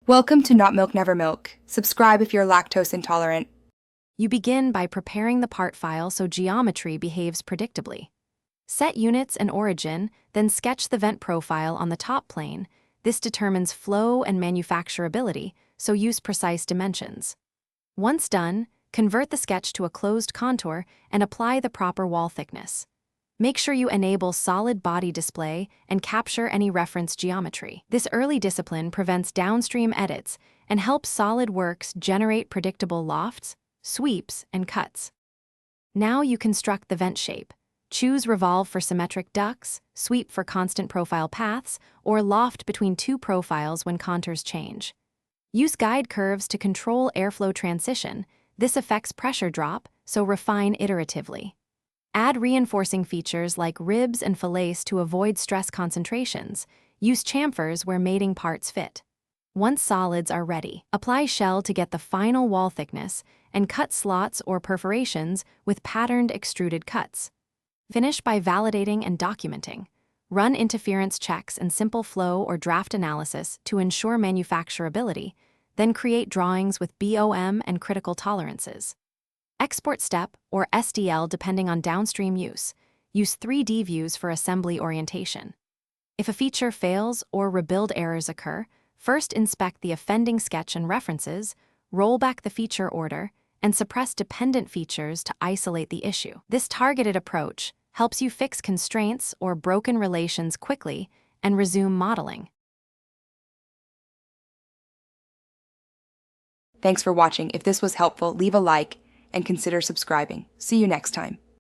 Welcome to Not Milk Never Milk. Subscribe if you're lactose intolerant. You begin by preparing the part file so geometry behaves predictably. Set units and origin, then sketch the vent profile on the top plane. This determines flow and manufacturability, so use precise dimensions. Once done, convert the sketch to a closed contour and apply the proper wall thickness. Make sure you enable solid body display and capture any reference geometry. This early discipline prevents downstream edits and helps Solidworks generate predictable lofts, sweeps, and cuts. Now you construct the vent shape. Choose revolve for symmetric ducts, sweep for constant profile paths, or loft between two profiles when contours change. Use guide curves to control airflow transition. This affects pressure drop, so refine iteratively. Add reinforcing features like ribs and fillets to avoid stress concentrations. Use chamfers where mating parts fit. Once solids are ready, apply shell to get the final wall thickness and cut slots or perforations with patterned extruded cuts. Finish by validating and documenting. Run interference checks and simple flow or draft analysis to ensure manufacturability, then create drawings with BOM and critical tolerances. Export step, or SDL depending on downstream use. Use 3D views for assembly orientation. If a feature fails or rebuild errors occur, first inspect the offending sketch and references, roll back the feature order, and suppress dependent features to isolate the issue. This targeted approach helps you fix constraints or broken relations quickly and resume modeling. Thanks for watching. If this was helpful, leave a like and consider subscribing. See you next time.